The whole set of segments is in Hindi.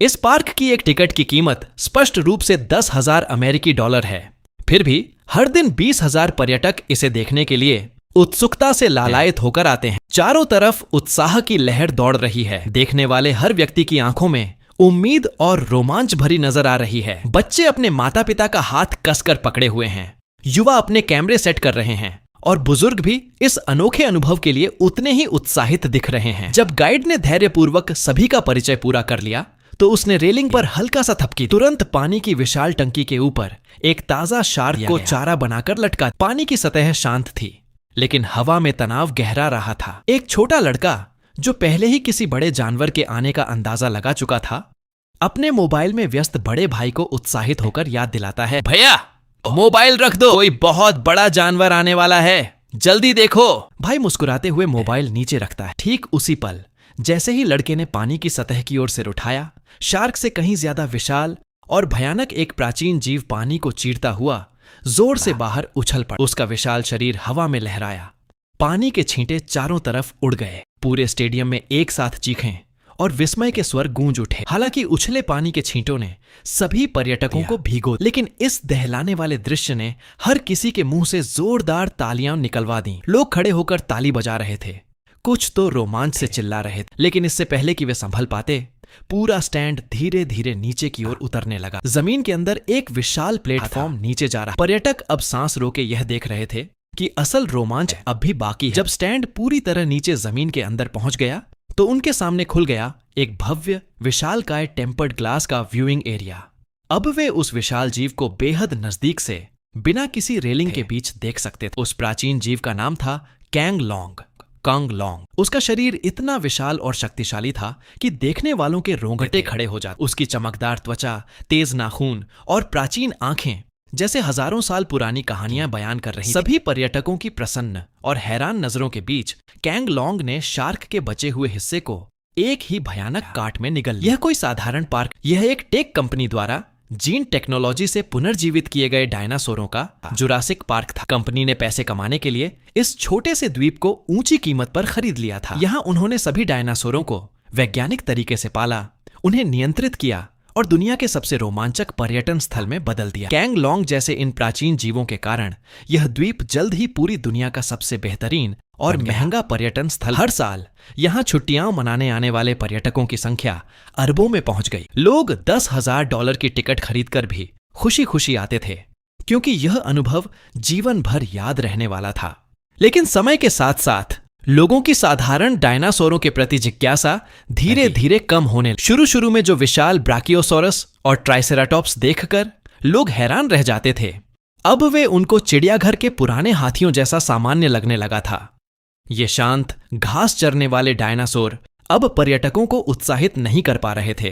इस पार्क की एक टिकट की कीमत स्पष्ट रूप से 10,000 अमेरिकी डॉलर है। फिर भी हर दिन 20,000 पर्यटक इसे देखने के लिए उत्सुकता से लालायित होकर आते हैं। चारों तरफ उत्साह की लहर दौड़ रही है। देखने वाले हर व्यक्ति की आंखों में उम्मीद और रोमांच भरी नजर आ रही है। बच्चे अपने माता पिता का हाथ कसकर पकड़े हुए हैं, युवा अपने कैमरे सेट कर रहे हैं और बुजुर्ग भी इस अनोखे अनुभव के लिए उतने ही उत्साहित दिख रहे हैं। जब गाइड ने धैर्यपूर्वक सभी का परिचय पूरा कर लिया तो उसने रेलिंग पर हल्का सा थपकी। तुरंत पानी की विशाल टंकी के ऊपर एक ताजा शार्क को चारा बनाकर लटका। पानी की सतह शांत थी, लेकिन हवा में तनाव गहरा रहा था। एक छोटा लड़का जो पहले ही किसी बड़े जानवर के आने का अंदाजा लगा चुका था, अपने मोबाइल में व्यस्त बड़े भाई को उत्साहित होकर याद दिलाता है, भैया मोबाइल रख दो, कोई बहुत बड़ा जानवर आने वाला है, जल्दी देखो। भाई मुस्कुराते हुए मोबाइल नीचे रखता है। ठीक उसी पल जैसे ही लड़के ने पानी की सतह की ओर सिर उठाया, शार्क से कहीं ज्यादा विशाल और भयानक एक प्राचीन जीव पानी को चीरता हुआ जोर से बाहर उछल पड़ा। उसका विशाल शरीर हवा में लहराया, पानी के छींटे चारों तरफ उड़ गए। पूरे स्टेडियम में एक साथ चीखें और विस्मय के स्वर गूंज उठे। हालांकि उछले पानी के छींटों ने सभी पर्यटकों को भिगो, लेकिन इस दहलाने वाले दृश्य ने हर किसी के मुंह से जोरदार तालियां निकलवा दी। लोग खड़े होकर ताली बजा रहे थे, कुछ तो रोमांच से चिल्ला रहे थे। लेकिन इससे पहले कि वे संभल पाते, पूरा स्टैंड धीरे धीरे नीचे की ओर उतरने लगा। जमीन के अंदर एक विशाल प्लेटफॉर्म नीचे जा रहा। पर्यटक अब सांस रोके यह देख रहे थे कि असल रोमांच अब भी बाकी है। जब स्टैंड पूरी तरह नीचे जमीन के अंदर पहुंच गया तो उनके सामने खुल गया एक भव्य विशालकाय टेम्पर्ड ग्लास का व्यूइंग एरिया। अब वे उस विशाल जीव को बेहद नजदीक से बिना किसी रेलिंग के बीच देख सकते थे। उस प्राचीन जीव का नाम था कांग लोंग। उसका शरीर इतना विशाल और शक्तिशाली था कि देखने वालों के रोंगटे खड़े हो जाते। उसकी चमकदार त्वचा, तेज नाखून और प्राचीन आंखें जैसे हजारों साल पुरानी कहानियां बयान कर रही। सभी पर्यटकों की प्रसन्न और हैरान नजरों के बीच कैंग लोंग ने शार्क के बचे हुए हिस्से को एक ही भयानक काट में निगल लिया। यह कोई साधारण पार्क, यह एक टेक कंपनी द्वारा जीन टेक्नोलॉजी से पुनर्जीवित किए गए डायनासोरों का जुरासिक पार्क था। कंपनी ने पैसे कमाने के लिए इस छोटे से द्वीप को ऊंची कीमत पर खरीद लिया था। यहाँ उन्होंने सभी डायनासोरों को वैज्ञानिक तरीके से पाला, उन्हें नियंत्रित किया और दुनिया के सबसे रोमांचक पर्यटन स्थल में बदल दिया। कैंग लोंग जैसे इन प्राचीन जीवों के कारण यह द्वीप जल्द ही पूरी दुनिया का सबसे बेहतरीन और महंगा पर्यटन स्थल। हर साल यहाँ छुट्टियां मनाने आने वाले पर्यटकों की संख्या अरबों में पहुंच गई। लोग $10,000 की टिकट खरीदकर भी खुशी खुशी आते थे, क्योंकि यह अनुभव जीवन भर याद रहने वाला था। लेकिन समय के साथ साथ लोगों की साधारण डायनासोरों के प्रति जिज्ञासा धीरे धीरे कम होने। शुरू में जो विशाल ब्राकियोसोरस और ट्राइसेराटॉप्स देखकर लोग हैरान रह जाते थे, अब वे उनको चिड़ियाघर के पुराने हाथियों जैसा सामान्य लगने लगा था। ये शांत घास चरने वाले डायनासोर अब पर्यटकों को उत्साहित नहीं कर पा रहे थे।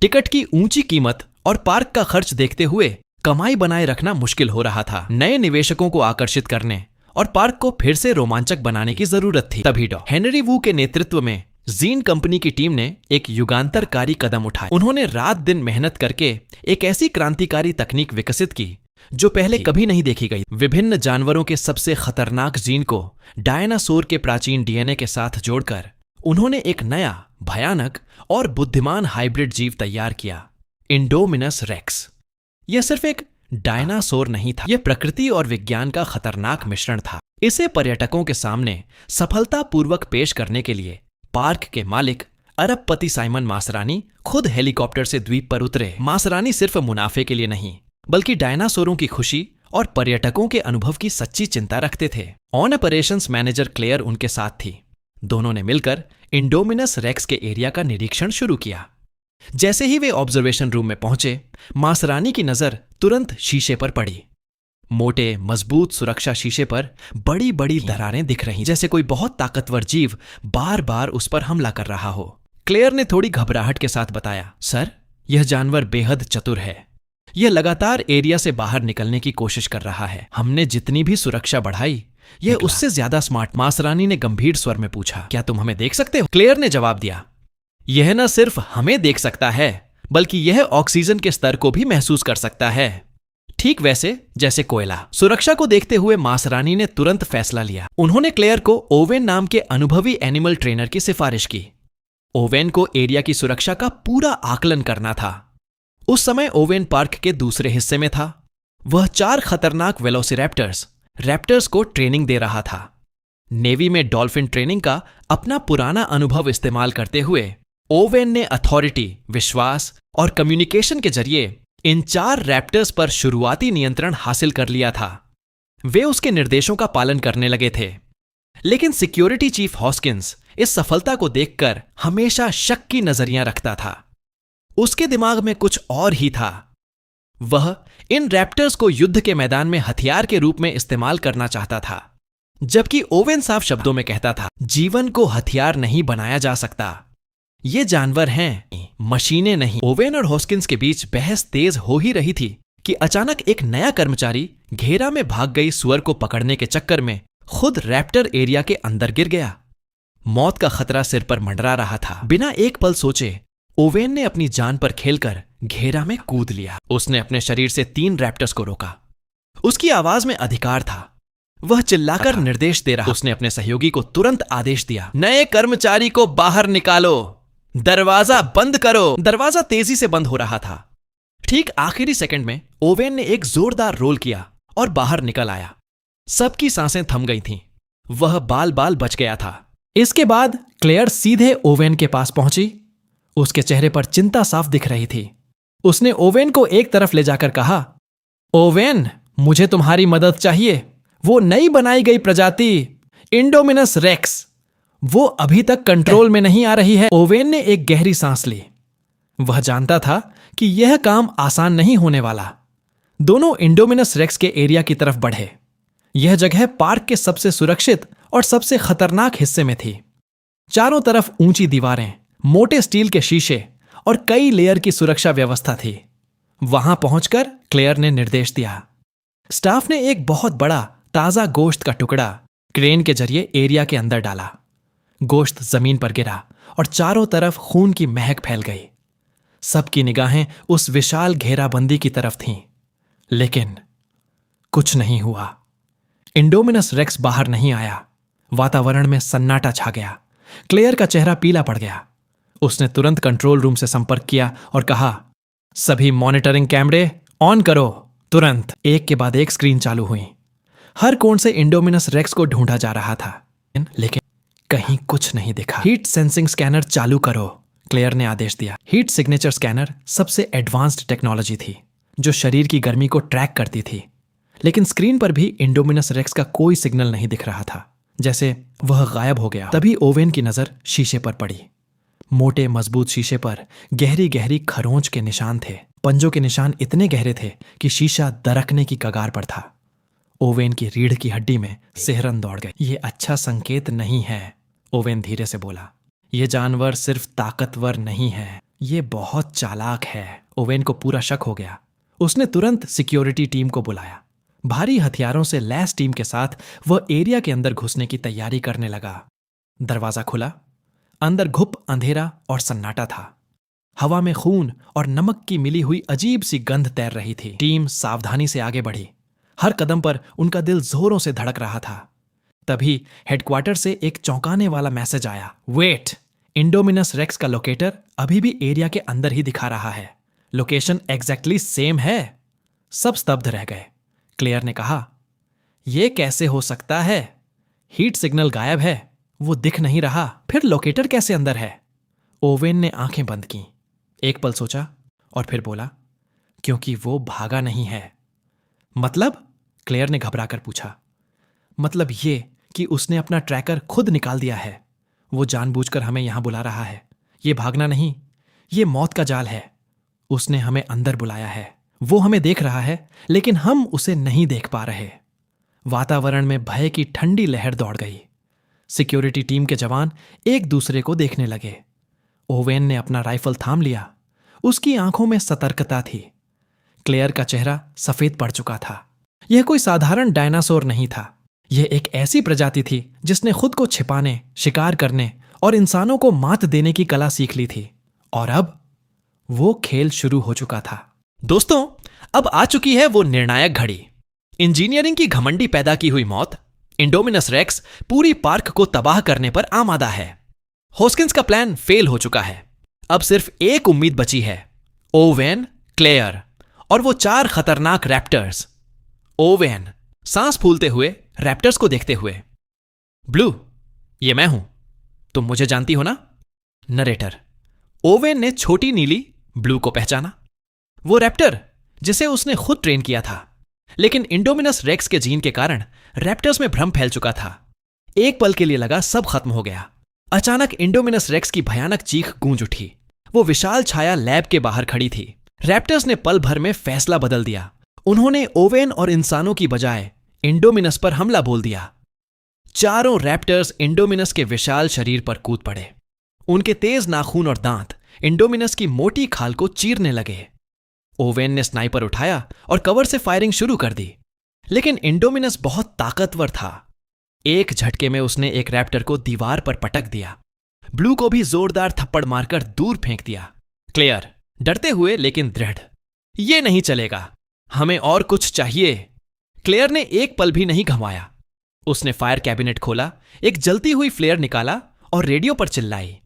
टिकट की ऊंची कीमत और पार्क का खर्च देखते हुए कमाई बनाए रखना मुश्किल हो रहा था। नए निवेशकों को आकर्षित करने और पार्क को फिर से रोमांचक बनाने की जरूरत थी। तभी डॉ. हेनरी वू के नेतृत्व में जीन कंपनी की टीम ने एक युगांतरकारी कदम उठाया। उन्होंने रात दिन मेहनत करके एक ऐसी क्रांतिकारी तकनीक विकसित की जो पहले कभी नहीं देखी गई। विभिन्न जानवरों के सबसे खतरनाक जीन को डायनासोर के प्राचीन डीएनए के साथ जोड़कर उन्होंने एक नया, भयानक और बुद्धिमान हाइब्रिड जीव तैयार किया, इंडोमिनस रेक्स। यह सिर्फ एक डायनासोर नहीं था, यह प्रकृति और विज्ञान का खतरनाक मिश्रण था। इसे पर्यटकों के सामने सफलतापूर्वक पेश करने के लिए पार्क के मालिक अरबपति साइमन मासरानी खुद हेलीकॉप्टर से द्वीप पर उतरे। मासरानी सिर्फ मुनाफे के लिए नहीं, बल्कि डायनासोरों की खुशी और पर्यटकों के अनुभव की सच्ची चिंता रखते थे। ऑन ऑपरेशंस मैनेजर क्लेयर उनके साथ थी। दोनों ने मिलकर इंडोमिनस रेक्स के एरिया का निरीक्षण शुरू किया। जैसे ही वे ऑब्जर्वेशन रूम में पहुंचे, मासरानी की नजर तुरंत शीशे पर पड़ी। मोटे मजबूत सुरक्षा शीशे पर बड़ी बड़ी दरारें दिख रही, जैसे कोई बहुत ताकतवर जीव बार बार उस पर हमला कर रहा हो। क्लेयर ने थोड़ी घबराहट के साथ बताया, सर, यह जानवर बेहद चतुर है। यह लगातार एरिया से बाहर निकलने की कोशिश कर रहा है। हमने जितनी भी सुरक्षा बढ़ाई, यह उससे ज्यादा स्मार्ट। मासरानी ने गंभीर स्वर में पूछा, क्या तुम हमें देख सकते हो? क्लेयर ने जवाब दिया, यह न सिर्फ हमें देख सकता है, बल्कि यह ऑक्सीजन के स्तर को भी महसूस कर सकता है, ठीक वैसे जैसे कोयला। सुरक्षा को देखते हुए मासरानी ने तुरंत फैसला लिया। उन्होंने क्लेयर को ओवेन नाम के अनुभवी एनिमल ट्रेनर की सिफारिश की। ओवेन को एरिया की सुरक्षा का पूरा आकलन करना था। उस समय ओवेन पार्क के दूसरे हिस्से में था। वह 4 खतरनाक वेलोसिरैप्टर्स रैप्टर्स को ट्रेनिंग दे रहा था। नेवी में डॉल्फिन ट्रेनिंग का अपना पुराना अनुभव इस्तेमाल करते हुए ओवेन ने अथॉरिटी, विश्वास और कम्युनिकेशन के जरिए इन 4 रैप्टर्स पर शुरुआती नियंत्रण हासिल कर लिया था। वे उसके निर्देशों का पालन करने लगे थे। लेकिन सिक्योरिटी चीफ हॉस्किंस इस सफलता को देखकर हमेशा शक की नजरियां रखता था। उसके दिमाग में कुछ और ही था। वह इन रैप्टर्स को युद्ध के मैदान में हथियार के रूप में इस्तेमाल करना चाहता था, जबकि ओवेन साफ शब्दों में कहता था, जीवन को हथियार नहीं बनाया जा सकता। ये जानवर हैं, मशीनें नहीं। ओवेन और हॉस्किंस के बीच बहस तेज हो ही रही थी कि अचानक एक नया कर्मचारी घेरा में भाग गई सुअर को पकड़ने के चक्कर में खुद रैप्टर एरिया के अंदर गिर गया। मौत का खतरा सिर पर मंडरा रहा था। बिना एक पल सोचे ओवेन ने अपनी जान पर खेलकर घेरा में कूद लिया। उसने अपने शरीर से 3 रैप्टर्स को रोका। उसकी आवाज में अधिकार था। वह चिल्लाकर निर्देश दे रहा। उसने अपने सहयोगी को तुरंत आदेश दिया, नए कर्मचारी को बाहर निकालो, दरवाजा बंद करो। दरवाजा तेजी से बंद हो रहा था। ठीक आखिरी सेकंड में ओवेन ने एक जोरदार रोल किया और बाहर निकल आया। सबकी सांसें थम गई थीं। वह बाल बाल बच गया था। इसके बाद क्लेयर सीधे ओवेन के पास पहुंची। उसके चेहरे पर चिंता साफ दिख रही थी। उसने ओवेन को एक तरफ ले जाकर कहा, ओवेन, मुझे तुम्हारी मदद चाहिए। वो नई बनाई गई प्रजाति इंडोमिनस रेक्स, वो अभी तक कंट्रोल में नहीं आ रही है। ओवेन ने एक गहरी सांस ली। वह जानता था कि यह काम आसान नहीं होने वाला। दोनों इंडोमिनस रेक्स के एरिया की तरफ बढ़े। यह जगह पार्क के सबसे सुरक्षित और सबसे खतरनाक हिस्से में थी। चारों तरफ ऊंची दीवारें, मोटे स्टील के शीशे और कई लेयर की सुरक्षा व्यवस्था थी। वहां पहुंचकर क्लेयर ने निर्देश दिया। स्टाफ ने एक बहुत बड़ा ताजा गोश्त का टुकड़ा क्रेन के जरिए एरिया के अंदर डाला। गोश्त जमीन पर गिरा और चारों तरफ खून की महक फैल गई। सबकी निगाहें उस विशाल घेराबंदी की तरफ थीं। लेकिन कुछ नहीं हुआ। इंडोमिनस रेक्स बाहर नहीं आया। वातावरण में सन्नाटा छा गया। क्लेयर का चेहरा पीला पड़ गया। उसने तुरंत कंट्रोल रूम से संपर्क किया और कहा, सभी मॉनिटरिंग कैमरे ऑन करो, तुरंत। एक के बाद एक स्क्रीन चालू हुई। हर कोण से इंडोमिनस रेक्स को ढूंढा जा रहा था, लेकिन कहीं कुछ नहीं दिखा। हीट सेंसिंग स्कैनर चालू करो, क्लेयर ने आदेश दिया। हीट सिग्नेचर स्कैनर सबसे एडवांस्ड टेक्नोलॉजी थी जो शरीर की गर्मी को ट्रैक करती थी। लेकिन स्क्रीन पर भी इंडोमिनस रेक्स का कोई सिग्नल नहीं दिख रहा था, जैसे वह गायब हो गया। तभी ओवेन की नजर शीशे पर पड़ी। मोटे मजबूत शीशे पर गहरी गहरी खरोंच के निशान थे। पंजों के निशान इतने गहरे थे कि शीशा दरकने की कगार पर था। ओवेन की रीढ़ की हड्डी में सिहरन दौड़ गई। यह अच्छा संकेत नहीं है, ओवेन धीरे से बोला। यह जानवर सिर्फ ताकतवर नहीं है, यह बहुत चालाक है। ओवेन को पूरा शक हो गया। उसने तुरंत सिक्योरिटी टीम को बुलाया। भारी हथियारों से लैस टीम के साथ वह एरिया के अंदर घुसने की तैयारी करने लगा। दरवाजा खुला। अंदर घुप अंधेरा और सन्नाटा था। हवा में खून और नमक की मिली हुई अजीब सी गंध तैर रही थी। टीम सावधानी से आगे बढ़ी। हर कदम पर उनका दिल जोरों से धड़क रहा था। तभी हेडक्वार्टर से एक चौंकाने वाला मैसेज आया, वेट, इंडोमिनस रेक्स का लोकेटर अभी भी एरिया के अंदर ही दिखा रहा है। लोकेशन एग्जैक्टली सेम है। सब स्तब्ध रह गए। क्लेयर ने कहा, यह कैसे हो सकता है? हीट सिग्नल गायब है, वो दिख नहीं रहा, फिर लोकेटर कैसे अंदर है? ओवेन ने आंखें बंद की। एक पल सोचा और फिर बोला, क्योंकि वो भागा नहीं है। मतलब? क्लेयर ने घबराकर पूछा। मतलब ये कि उसने अपना ट्रैकर खुद निकाल दिया है। वो जानबूझकर हमें यहां बुला रहा है। ये भागना नहीं, ये मौत का जाल है। उसने हमें अंदर बुलाया है। वो हमें देख रहा है, लेकिन हम उसे नहीं देख पा रहे। वातावरण में भय की ठंडी लहर दौड़ गई। सिक्योरिटी टीम के जवान एक दूसरे को देखने लगे। ओवेन ने अपना राइफल थाम लिया। उसकी आंखों में सतर्कता थी। क्लेयर का चेहरा सफेद पड़ चुका था। यह कोई साधारण डायनासोर नहीं था। यह एक ऐसी प्रजाति थी जिसने खुद को छिपाने, शिकार करने और इंसानों को मात देने की कला सीख ली थी। और अब वो खेल शुरू हो चुका था। दोस्तों, अब आ चुकी है वो निर्णायक घड़ी। इंजीनियरिंग की घमंडी पैदा की हुई मौत, इंडोमिनस रेक्स पूरी पार्क को तबाह करने पर आमादा है। होस्किंस का प्लान फेल हो चुका है। अब सिर्फ एक उम्मीद बची है, ओवेन, क्लेयर और वो 4 खतरनाक रैप्टर्स। ओवेन सांस फूलते हुए रैप्टर्स को देखते हुए, ब्लू, ये मैं हूं, तुम मुझे जानती हो ना? नरेटर, ओवेन ने छोटी नीली ब्लू को पहचाना। वो रैप्टर जिसे उसने खुद ट्रेन किया था, लेकिन इंडोमिनस रेक्स के जीन के कारण रैप्टर्स में भ्रम फैल चुका था। एक पल के लिए लगा सब खत्म हो गया। अचानक इंडोमिनस रेक्स की भयानक चीख गूंज उठी। वो विशाल छाया लैब के बाहर खड़ी थी। रैप्टर्स ने पल भर में फैसला बदल दिया। उन्होंने ओवेन और इंसानों की बजाय इंडोमिनस पर हमला बोल दिया। चारों रैप्टर्स इंडोमिनस के विशाल शरीर पर कूद पड़े। उनके तेज नाखून और दांत इंडोमिनस की मोटी खाल को चीरने लगे। ओवेन ने स्नाइपर उठाया और कवर से फायरिंग शुरू कर दी, लेकिन इंडोमिनस बहुत ताकतवर था। एक झटके में उसने एक रैप्टर को दीवार पर पटक दिया। ब्लू को भी जोरदार थप्पड़ मारकर दूर फेंक दिया। क्लेयर डरते हुए लेकिन दृढ़, ये नहीं चलेगा, हमें और कुछ चाहिए। क्लेयर ने एक पल भी नहीं घमाया। उसने फायर कैबिनेट खोला, एक जलती हुई फ्लेयर निकाला और रेडियो पर चिल्लाई,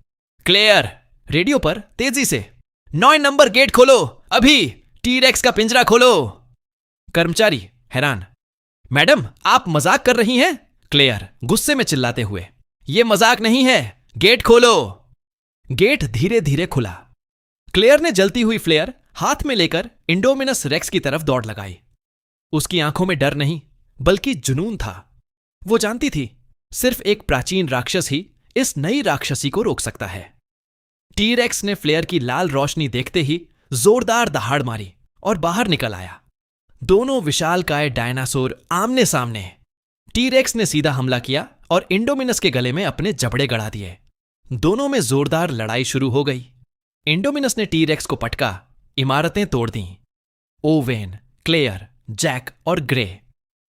क्लेयर, रेडियो पर तेजी से, 9 नंबर गेट खोलो, अभी टी-रेक्स का पिंजरा खोलो। कर्मचारी हैरान, मैडम आप मजाक कर रही हैं? क्लेयर गुस्से में चिल्लाते हुए, यह मजाक नहीं है, गेट खोलो। गेट धीरे धीरे खुला। क्लेयर ने जलती हुई फ्लेयर हाथ में लेकर इंडोमिनस रेक्स की तरफ दौड़ लगाई। उसकी आंखों में डर नहीं बल्कि जुनून था। वो जानती थी सिर्फ एक प्राचीन राक्षस ही इस नई राक्षसी को रोक सकता है। टी-रेक्स ने फ्लेयर की लाल रोशनी देखते ही जोरदार दहाड़ मारी और बाहर निकल आया। दोनों विशालकाय डायनासोर आमने सामने। टी-रेक्स ने सीधा हमला किया और इंडोमिनस के गले में अपने जबड़े गड़ा दिए। दोनों में जोरदार लड़ाई शुरू हो गई। इंडोमिनस ने टी-रेक्स को पटका, इमारतें तोड़ दीं। ओवेन, क्लेयर, जैक और ग्रे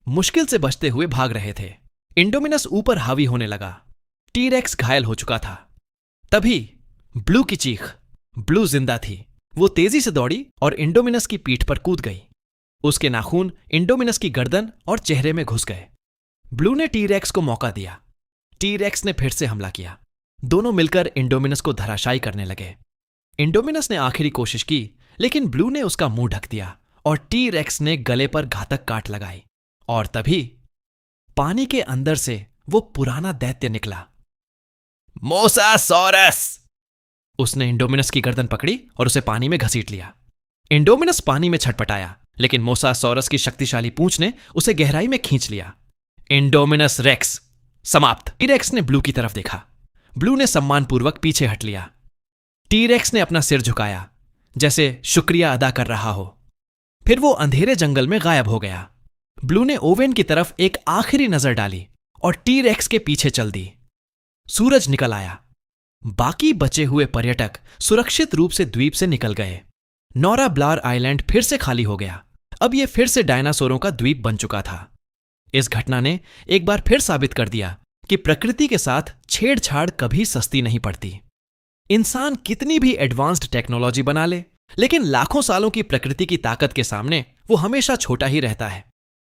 मुश्किल से बचते हुए भाग रहे थे। इंडोमिनस ऊपर हावी होने लगा। टी-रेक्स घायल हो चुका था। तभी ब्लू की चीख। ब्लू जिंदा थी। वो तेजी से दौड़ी और इंडोमिनस की पीठ पर कूद गई। उसके नाखून इंडोमिनस की गर्दन और चेहरे में घुस गए। ब्लू ने टी-रेक्स को मौका दिया। टी-रेक्स ने फिर से हमला किया। दोनों मिलकर इंडोमिनस को धराशायी करने लगे। इंडोमिनस ने आखिरी कोशिश की, लेकिन ब्लू ने उसका मुंह ढक दिया और टी-रेक्स ने गले पर घातक काट लगाई। और तभी पानी के अंदर से वो पुराना दैत्य निकला, मोसासॉरस। उसने इंडोमिनस की गर्दन पकड़ी और उसे पानी में घसीट लिया। इंडोमिनस पानी में छटपटाया, लेकिन मोसासॉरस की शक्तिशाली पूंछ ने उसे गहराई में खींच लिया। इंडोमिनस रेक्स समाप्त। टी-रेक्स ने ब्लू की तरफ देखा। ब्लू ने सम्मानपूर्वक पीछे हट लिया। टी-रेक्स ने अपना सिर झुकाया, जैसे शुक्रिया अदा कर रहा हो। फिर वो अंधेरे जंगल में गायब हो गया। ब्लू ने ओवेन की तरफ एक आखिरी नजर डाली और टी-रेक्स के पीछे चल दी। सूरज निकल आया। बाकी बचे हुए पर्यटक सुरक्षित रूप से द्वीप से निकल गए। नोरा ब्लार आइलैंड फिर से खाली हो गया। अब यह फिर से डायनासोरों का द्वीप बन चुका था। इस घटना ने एक बार फिर साबित कर दिया कि प्रकृति के साथ छेड़छाड़ कभी सस्ती नहीं पड़ती। इंसान कितनी भी एडवांस्ड टेक्नोलॉजी बना ले, लेकिन लाखों सालों की प्रकृति की ताकत के सामने वो हमेशा छोटा ही रहता है।